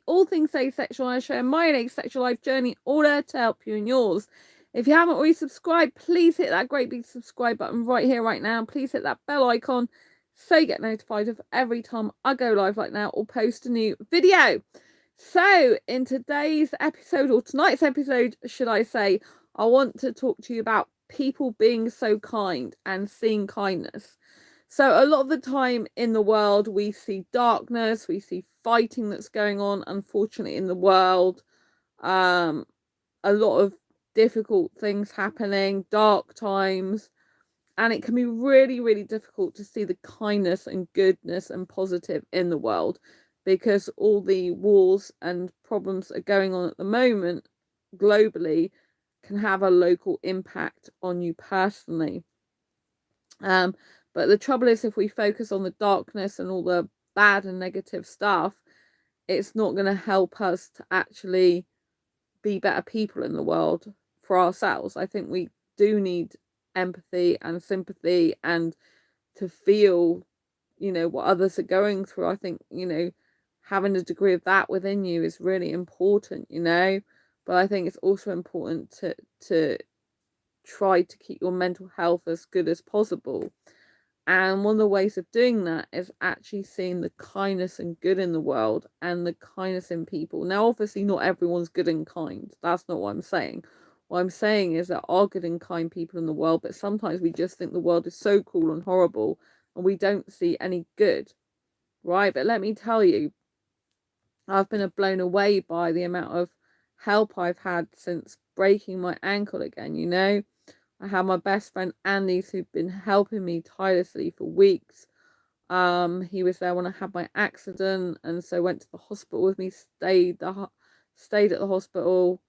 all things asexual. I share my own asexual life journey in order to help you in yours. If you haven't already subscribed, please hit that great big subscribe button right here, right now. Please hit that bell icon so you get notified of every time I go live like now or post a new video. So in today's episode, or tonight's episode, should I say, I want to talk to you about people being so kind and seeing kindness. So a lot of the time in the world, we see darkness, we see fighting that's going on, unfortunately, in the world. A lot of difficult things happening, dark times, and it can be really, really difficult to see the kindness and goodness and positive in the world because all the wars and problems that are going on at the moment globally can have a local impact on you personally. But the trouble is, if we focus on the darkness and all the bad and negative stuff, it's not going to help us to actually be better people in the world for ourselves. I think we do need empathy and sympathy and to feel, what others are going through. I think, having a degree of that within you is really important, but I think it's also important to try to keep your mental health as good as possible. And one of the ways of doing that is actually seeing the kindness and good in the world and the kindness in people. Now, obviously, not everyone's good and kind. That's not what I'm saying. What I'm saying is there are good and kind people in the world, but sometimes we just think the world is so cruel and horrible and we don't see any good, right? But let me tell you, I've been blown away by the amount of help I've had since breaking my ankle again. I have my best friend Andy, who's been helping me tirelessly for weeks. He was there when I had my accident, and so went to the hospital with me. Stayed at the hospital,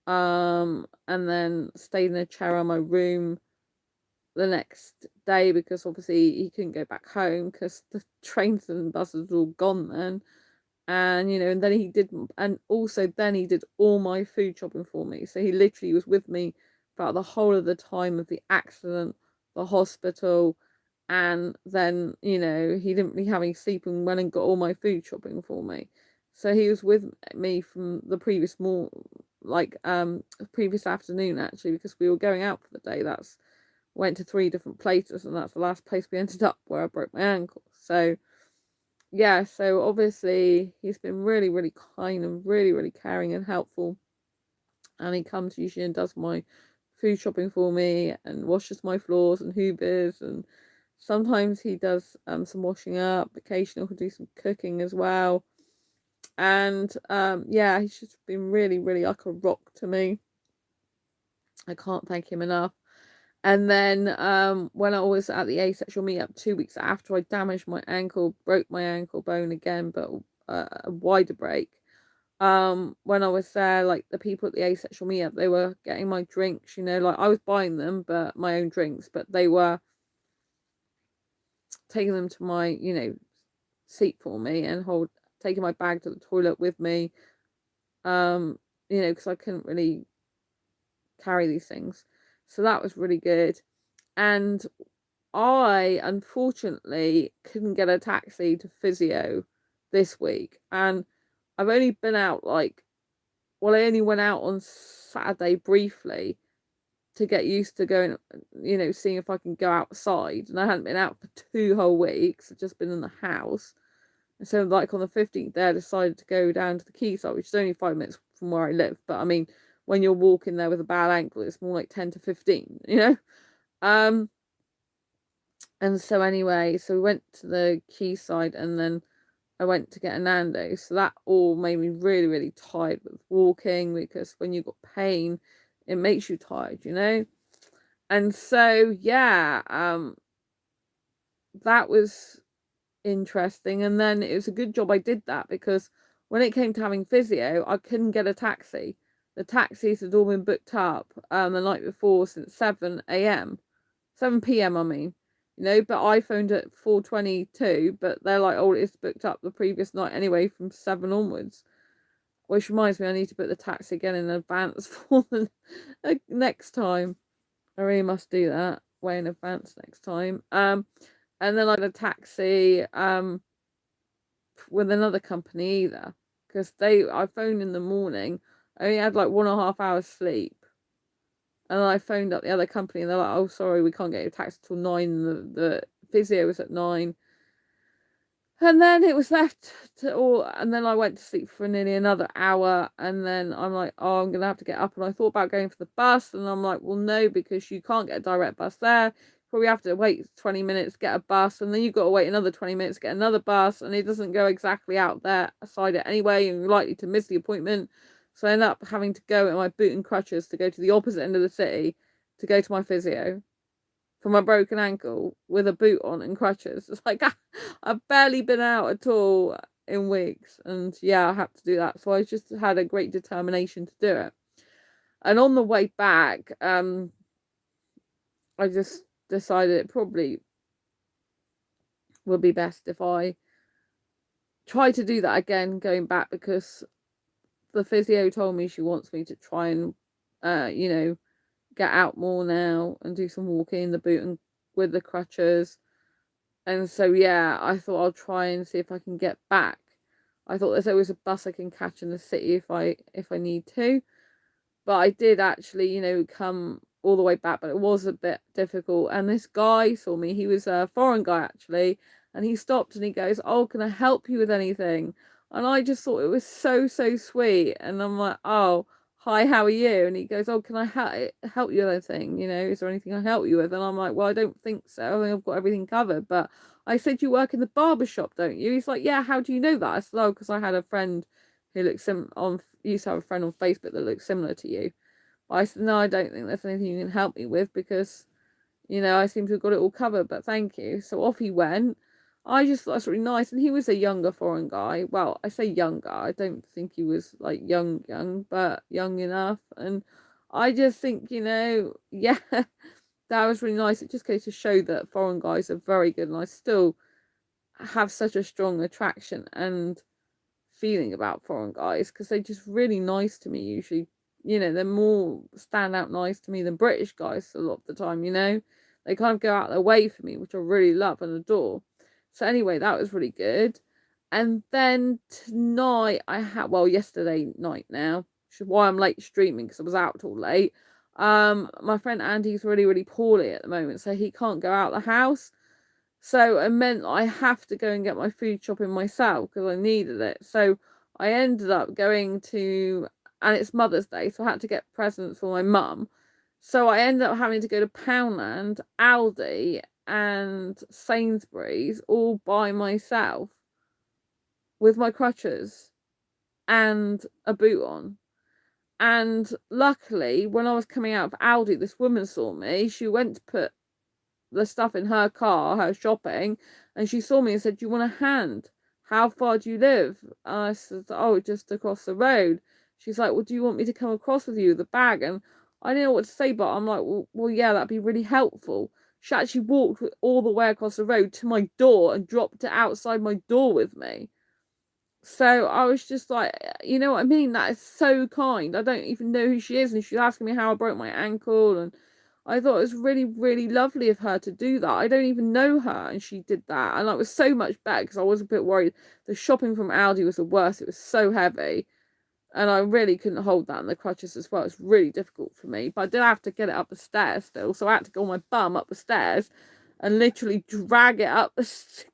and then stayed in a chair in my room the next day because obviously he couldn't go back home because the trains and buses were all gone then. And and then he did, and also then he did all my food shopping for me. So he literally was with me throughout the whole of the time of the accident, the hospital, and then he didn't really have any sleep and went and got all my food shopping for me. So he was with me from the previous previous afternoon actually, because we were going out for the day. Went to 3 different places, and that's the last place we ended up where I broke my ankle. So yeah, so obviously he's been really, really kind and really, really caring and helpful. And he comes usually and does my food shopping for me and washes my floors and hoovers, and sometimes he does some washing up. Occasionally he'll do some cooking as well. And yeah, he's just been really, really like a rock to me. I can't thank him enough. And then when I was at the Asexual Meetup 2 weeks after I damaged my ankle, broke my ankle bone again, but a wider break. When I was there, like the people at the Asexual Meetup, they were getting my drinks, like I was buying them, but my own drinks, but they were taking them to my, seat for me and taking my bag to the toilet with me. Because I couldn't really carry these things. So that was really good. And I unfortunately couldn't get a taxi to physio this week. And I've only been out I only went out on Saturday briefly to get used to going, seeing if I can go outside. And I hadn't been out for 2 whole weeks. I've just been in the house. And so on the 15th there, I decided to go down to the quayside, which is only 5 minutes from where I live. But I mean, when you're walking there with a bad ankle, it's more like 10 to 15, And so anyway, so we went to the quayside and then I went to get a Nando's. So that all made me really, really tired with walking, because when you've got pain, it makes you tired, And so, yeah, that was interesting. And then it was a good job I did that, because when it came to having physio, I couldn't get a taxi. The taxis had all been booked up the night before since 7 a.m. 7 p.m. I mean. But I phoned at 4:22, but they're like, oh, it's booked up the previous night anyway from 7 onwards. Which reminds me, I need to book the taxi again in advance for the next time. I really must do that way in advance next time. And then I had a taxi with another company either, because I phoned in the morning. I only had like 1.5 hours sleep. And I phoned up the other company and they're like, oh, sorry, we can't get you a taxi till 9. The physio was at 9. And then it was left and then I went to sleep for nearly another hour. And then I'm like, oh, I'm going to have to get up. And I thought about going for the bus. And I'm like, well, no, because you can't get a direct bus there. Probably have to wait 20 minutes, get a bus. And then you've got to wait another 20 minutes, get another bus. And it doesn't go exactly out there aside it anyway. And you're likely to miss the appointment. So I ended up having to go in my boot and crutches to go to the opposite end of the city to go to my physio for my broken ankle with a boot on and crutches. It's like I've barely been out at all in weeks, and yeah, I had to do that. So I just had a great determination to do it. And on the way back, I just decided it probably would be best if I try to do that again going back, because the physio told me she wants me to try and get out more now and do some walking in the boot and with the crutches. And so yeah, I thought I'll try and see if I can get back. I thought there's always a bus I can catch in the city if I need to. But I did actually, come all the way back, but it was a bit difficult. And this guy saw me. He was a foreign guy actually, and he stopped and he goes, "Oh, can I help you with anything?" And I just thought it was so sweet. And I'm like, "Oh, hi, how are you?" And he goes, "Oh, can I help you with anything? Is there anything I help you with?" And I'm like, "Well, I don't think so. I think I've got everything covered." But I said, "You work in the barber shop, don't you?" He's like, "Yeah, how do you know that?" I said, "Oh, because I had a friend who used to have a friend on Facebook that looked similar to you." But I said, "No, I don't think there's anything you can help me with because, I seem to have got it all covered, but thank you." So off he went. I just thought that's really nice. And he was a younger foreign guy. Well, I say younger. I don't think he was like young, but young enough. And I just think, yeah, that was really nice. It just goes to show that foreign guys are very good. And I still have such a strong attraction and feeling about foreign guys because they're just really nice to me usually. They're more stand out nice to me than British guys a lot of the time. They kind of go out their way for me, which I really love and adore. So anyway, that was really good. And then tonight yesterday night now, which is why I'm late streaming because I was out till late. My friend Andy's really poorly at the moment, so he can't go out the house. So it meant I have to go and get my food shopping myself because I needed it. So I ended up going to, and it's Mother's Day, so I had to get presents for my mum. So I ended up having to go to Poundland, Aldi, and Sainsbury's all by myself with my crutches and a boot on. And luckily, when I was coming out of Aldi, this woman saw me. She went to put the stuff in her car, her shopping, and she saw me and said, "Do you want a hand? How far do you live?" And I said, "Oh, just across the road." She's like, "Well, do you want me to come across with you with the bag?" And I didn't know what to say, but I'm like, well, yeah, that'd be really helpful. She actually walked all the way across the road to my door and dropped it outside my door with me. So I was just like, you know what I mean? That is so kind. I don't even know who she is, and she's asking me how I broke my ankle, and I thought it was really lovely of her to do that. I don't even know her, and she did that, and it was so much better because I was a bit worried. The shopping from Aldi was the worst. It was so heavy, and I really couldn't hold that in the crutches as well. It's really difficult for me, but I did have to get it up the stairs still, so I had to go on my bum up the stairs and literally drag it up,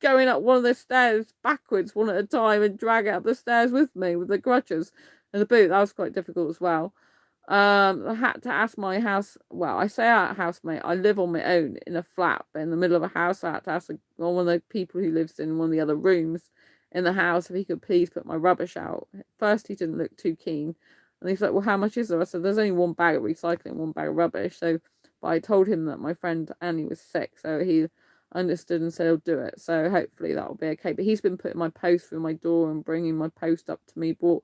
going up one of the stairs backwards one at a time and drag it up the stairs with me with the crutches and the boot. That was quite difficult as well. I had to ask my I say our housemate, I live on my own in a flat in the middle of a house. I had to ask one of the people who lives in one of the other rooms in the house if he could please put my rubbish out. First he didn't look too keen, and he's like, "Well, how much is there?" I said, "There's only one bag of recycling, one bag of rubbish." But I told him that my friend Annie was sick, so he understood and said he'll do it. So hopefully that'll be okay. But he's been putting my post through my door and bringing my post up to me. He bought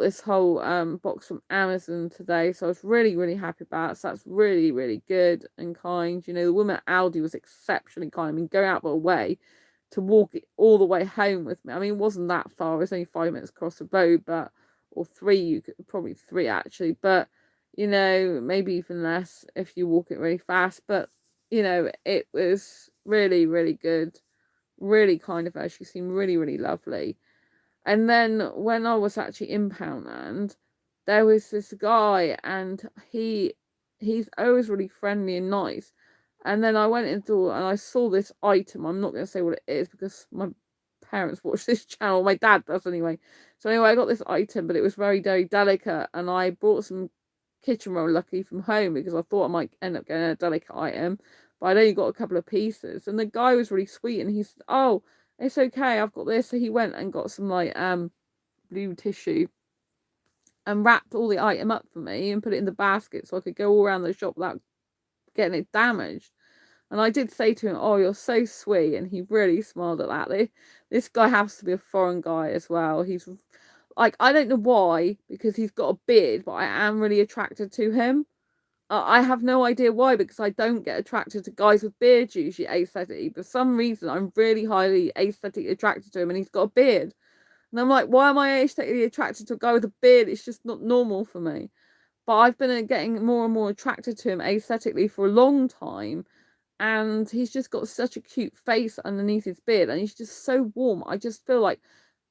this whole box from Amazon today, so I was really happy about it. So that's really good and kind. The woman at Aldi was exceptionally kind. I mean, going out of her way to walk it all the way home with me. I mean, it wasn't that far. It was only 5 minutes across the road, or probably 3 actually. But maybe even less if you walk it really fast. But it was really good, really kind of her. She seemed really lovely. And then when I was actually in Poundland, there was this guy, and he's always really friendly and nice. And then I went into the door and I saw this item. I'm not going to say what it is because my parents watch this channel. My dad does anyway. So anyway, I got this item, but it was very, very delicate. And I brought some kitchen roll lucky from home because I thought I might end up getting a delicate item. But I'd only got a couple of pieces. And the guy was really sweet, and he said, "Oh, it's okay, I've got this." So he went and got some like blue tissue and wrapped all the item up for me and put it in the basket so I could go all around the shop without getting it damaged. And I did say to him, "Oh, you're so sweet," and he really smiled at that. This guy happens to be a foreign guy as well. He's like, I don't know why, because he's got a beard, but I am really attracted to him. I have no idea why, because I don't get attracted to guys with beards usually aesthetically. For some reason, I'm really highly aesthetically attracted to him, and he's got a beard. And I'm like, why am I aesthetically attracted to a guy with a beard? It's just not normal for me. But I've been getting more and more attracted to him aesthetically for a long time. And he's just got such a cute face underneath his beard, and he's just so warm. I just feel like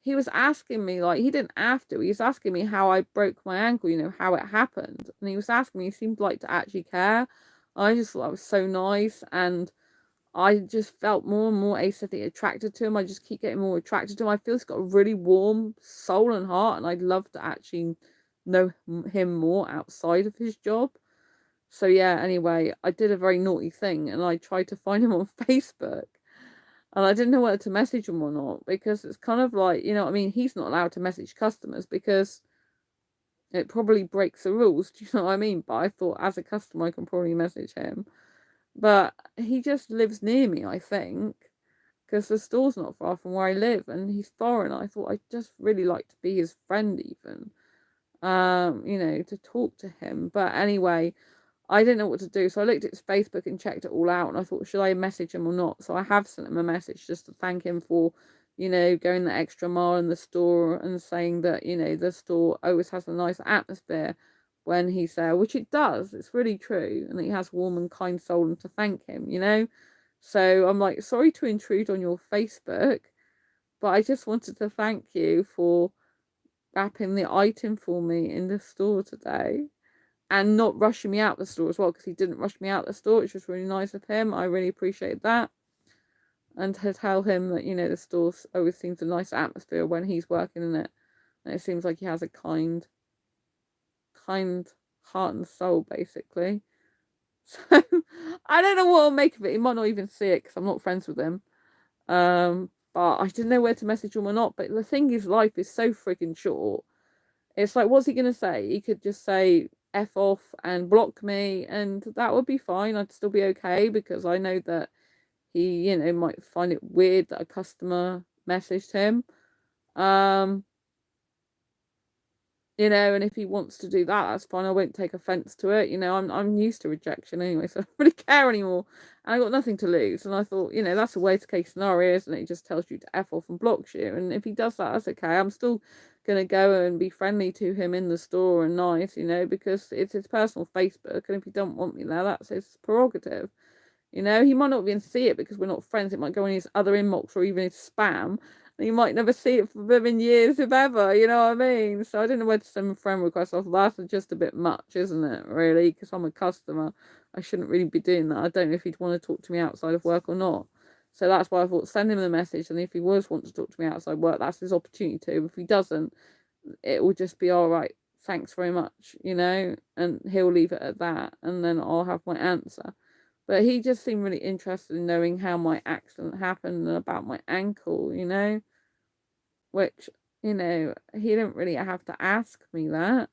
he was asking me, like, he didn't have to, he was asking me how I broke my ankle, you know, how it happened. And he was asking me, he seemed like to actually care. I just thought that was so nice, and I just felt more and more aesthetically attracted to him. I just keep getting more attracted to him. I feel he's got a really warm soul and heart, and I'd love to actually know him more outside of his job. So yeah, anyway, I did a very naughty thing, and I tried to find him on Facebook. And I didn't know whether to message him or not, because it's kind of like, you know what I mean? He's not allowed to message customers because it probably breaks the rules. Do you know what I mean? But I thought as a customer, I can probably message him. But he just lives near me, I think, because the store's not far from where I live, and he's foreign. I thought I'd just really like to be his friend, even, you know, to talk to him. But anyway, I didn't know what to do, so I looked at his Facebook and checked it all out, and I thought, should I message him or not? So I have sent him a message just to thank him for, you know, going the extra mile in the store, and saying that, you know, the store always has a nice atmosphere when he's there, which it does. It's really true, and he has a warm and kind soul, and to thank him, you know. So I'm like, sorry to intrude on your Facebook, but I just wanted to thank you for wrapping the item for me in the store today, and not rushing me out the store as well, because he didn't rush me out the store, which was really nice of him. I really appreciate that. And to tell him that, you know, the store always seems a nice atmosphere when he's working in it, and it seems like he has a kind heart and soul, basically. So I don't know what I'll make of it. He might not even see it because I'm not friends with him. But I didn't know where to message him or not. But the thing is, life is so freaking short. It's like, what's he gonna say? He could just say F off and block me, and that would be fine. I'd still be okay, because I know that he, you know, might find it weird that a customer messaged him. You know, and if he wants to do that, that's fine. I won't take offense to it. You know, I'm used to rejection anyway, so I don't really care anymore. And I got nothing to lose. And I thought, you know, that's a worst case scenario, isn't it? He just tells you to F off and blocks you. And if he does that, that's okay. I'm still gonna go and be friendly to him in the store and nice, you know, because it's his personal Facebook, and if he don't want me there, that's his prerogative. You know, he might not even see it because we're not friends. It might go in his other inbox or even his spam. And you might never see it for within years, if ever. You know what I mean? So I don't know where to send a friend request off. That's just a bit much, isn't it? Really, because I'm a customer. I shouldn't really be doing that. I don't know if he'd want to talk to me outside of work or not. So that's why I thought send him the message. And if he was want to talk to me outside work, that's his opportunity to. If he doesn't, it will just be all right. Thanks very much, you know, and he'll leave it at that, and then I'll have my answer. But he just seemed really interested in knowing how my accident happened and about my ankle, you know, which, you know, he didn't really have to ask me that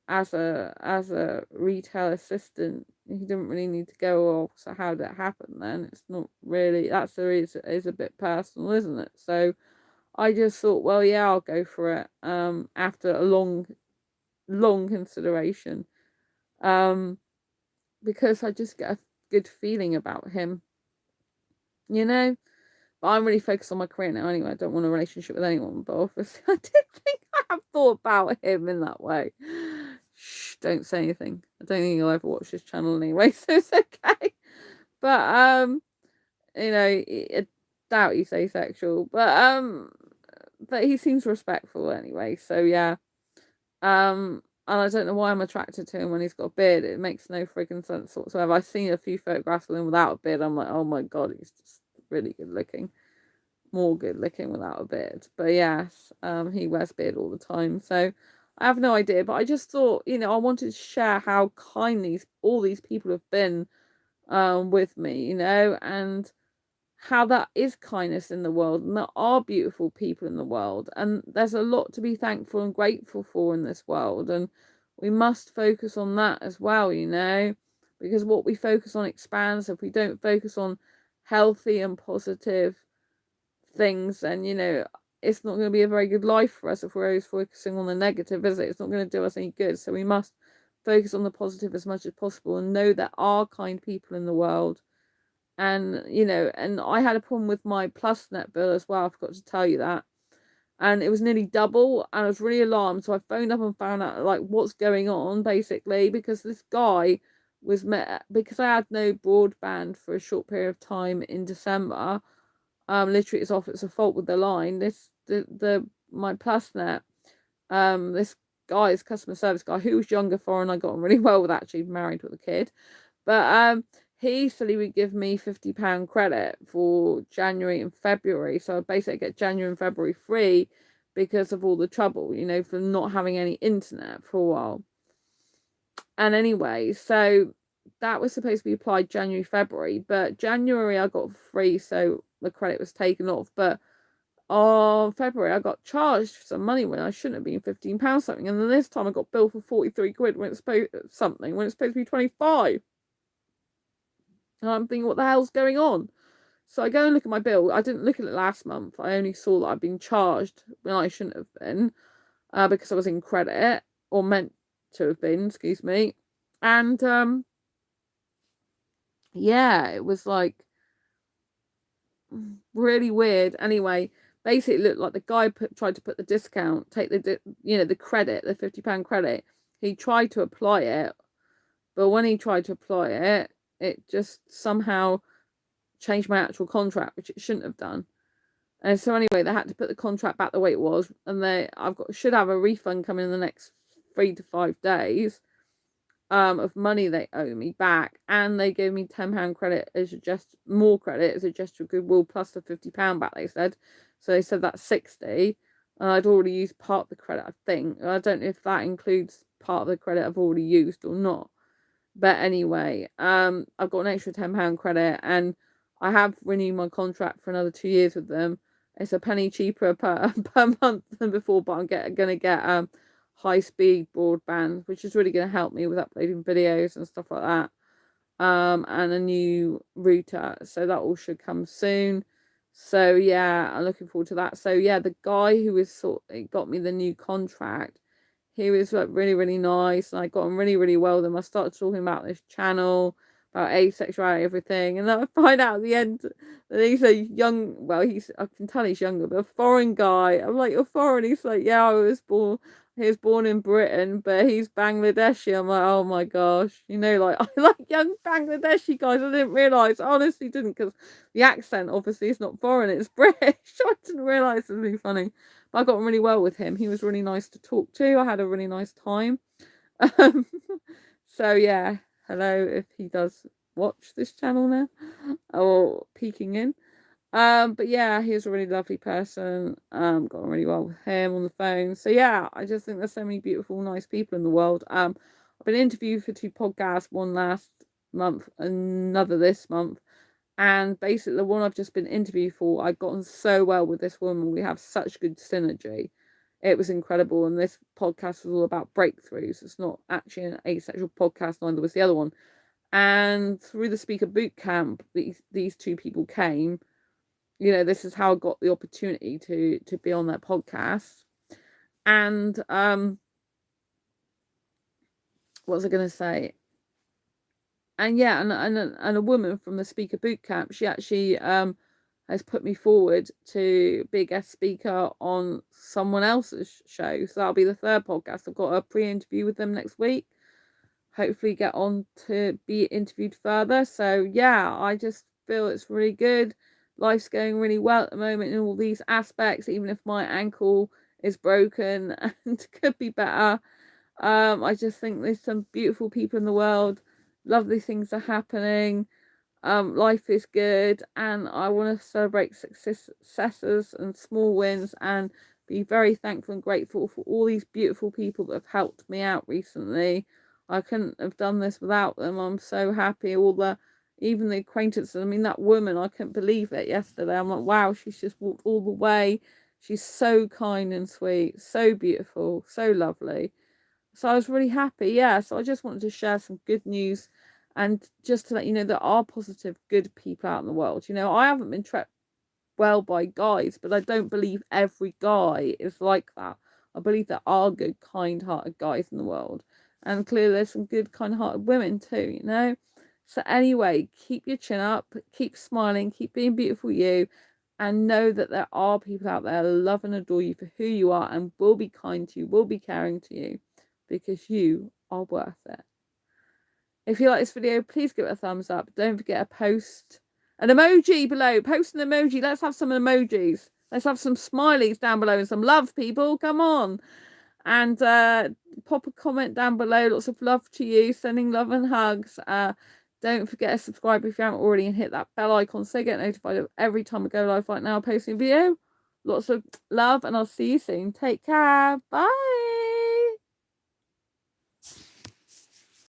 as a retail assistant. He didn't really need to go, oh, so how did it happen then? It's not really, that's is a bit personal, isn't it? So I just thought, well, yeah, I'll go for it. After a long consideration. Because I just get a good feeling about him, you know. But I'm really focused on my career now anyway. I don't want a relationship with anyone, but obviously I did think I have thought about him in that way. Shh, don't say anything. I don't think he'll ever watch this channel anyway, so it's okay. But you know, I doubt he's asexual, but but he seems respectful anyway. So yeah. And I don't know why I'm attracted to him when he's got a beard. It makes no freaking sense whatsoever. I've seen a few photographs of him without a beard. I'm like, oh my god, he's just really good looking. More good looking without a beard. But yes, he wears beard all the time. So I have no idea. But I just thought, I wanted to share how kind all these people have been with me, and how that is kindness in the world, and there are beautiful people in the world, and there's a lot to be thankful and grateful for in this world, and we must focus on that as well, because what we focus on expands. If we don't focus on healthy and positive things, then it's not going to be a very good life for us if we're always focusing on the negative, is it? It's not going to do us any good. So we must focus on the positive as much as possible and know there are kind people in the world. And and I had a problem with my plus net bill as well. I forgot to tell you that, and it was nearly double, and I was really alarmed. So I phoned up and found out like what's going on, basically, because this guy was met because I had no broadband for a short period of time in December. Literally it's off. It's a fault with the line. My plus net, this guy's customer service guy, who was younger, foreign, I got on really well with, actually married with a kid, but he said he would give me £50 credit for January and February. So I basically get January and February free because of all the trouble, for not having any internet for a while. And anyway, so that was supposed to be applied January, February, but January I got free, so the credit was taken off. But on February I got charged for some money when I shouldn't have been, £15 something. And then this time I got billed for 43 quid when it's supposed to be 25. And I'm thinking, what the hell's going on? So I go and look at my bill. I didn't look at it last month. I only saw that I'd been charged when I shouldn't have been, because I was in credit, or meant to have been, excuse me. And yeah, it was like really weird. Anyway, basically it looked like the guy tried to put the discount, take the credit, the £50 credit. He tried to apply it, but when he tried to apply it, it just somehow changed my actual contract, which it shouldn't have done. And so anyway, they had to put the contract back the way it was, and should have a refund coming in the next 3 to 5 days of money they owe me back, and they gave me £10 credit as more credit as a gesture of goodwill, plus the £50 back, they said. So they said that's 60, and I'd already used part of the credit, I think. I don't know if that includes part of the credit I've already used or not. But anyway, I've got an extra £10 credit, and I have renewed my contract for another 2 years with them. It's a penny cheaper per month than before, but I'm going to get high-speed broadband, which is really going to help me with uploading videos and stuff like that. And a new router, so that all should come soon. So yeah, I'm looking forward to that. So yeah, the guy who got me the new contract, he was like really, really nice, and I got on really, really well with him. I started talking about this channel, about asexuality, everything, and then I find out at the end that he's a young, well, I can tell he's younger, but a foreign guy. I'm like, you're foreign? He's like, yeah, he was born in Britain, but he's Bangladeshi. I'm like, oh my gosh, like I like young Bangladeshi guys. I didn't realise, I honestly didn't, because the accent obviously is not foreign, it's British. I didn't realise. It was really funny. But I got on really well with him. He was really nice to talk to. I had a really nice time. So yeah, hello if he does watch this channel now, or peeking in. But yeah, he was a really lovely person. Got on really well with him on the phone. So yeah, I just think there's so many beautiful, nice people in the world. I've been interviewed for 2 podcasts, one last month, another this month. And basically the one I've just been interviewed for, I've gotten so well with this woman. We have such good synergy. It was incredible. And this podcast was all about breakthroughs. It's not actually an asexual podcast, neither was the other one. And through the speaker boot camp, these 2 people came. This is how I got the opportunity to be on that podcast. And what was I going to say? And yeah, and a woman from the speaker boot camp, she actually has put me forward to be a guest speaker on someone else's show. So that'll be the 3rd podcast. I've got a pre-interview with them next week. Hopefully get on to be interviewed further. So yeah, I just feel it's really good life's going really well at the moment in all these aspects, even if my ankle is broken and could be better. I just think there's some beautiful people in the world. Lovely things are happening. Life is good, and I want to celebrate successes and small wins and be very thankful and grateful for all these beautiful people that have helped me out recently. I couldn't have done this without them. I'm so happy. Even the acquaintances. I mean, that woman, I couldn't believe it yesterday. I'm like, wow, she's just walked all the way. She's so kind and sweet, so beautiful, so lovely. So I was really happy. Yeah, so I just wanted to share some good news and just to let you know there are positive, good people out in the world. I haven't been treated well by guys, but I don't believe every guy is like that. I believe there are good, kind-hearted guys in the world. And clearly there's some good, kind-hearted women too, So anyway, keep your chin up, keep smiling, keep being beautiful you, and know that there are people out there who love and adore you for who you are and will be kind to you, will be caring to you, because you are worth it. If you like this video, please give it a thumbs up. Don't forget to post an emoji below. Post an emoji. Let's have some emojis. Let's have some smileys down below and some love, people. Come on. And pop a comment down below. Lots of love to you. Sending love and hugs. Don't forget to subscribe if you haven't already and hit that bell icon so you get notified of every time I go live right now posting a video. Lots of love and I'll see you soon. Take care. Bye.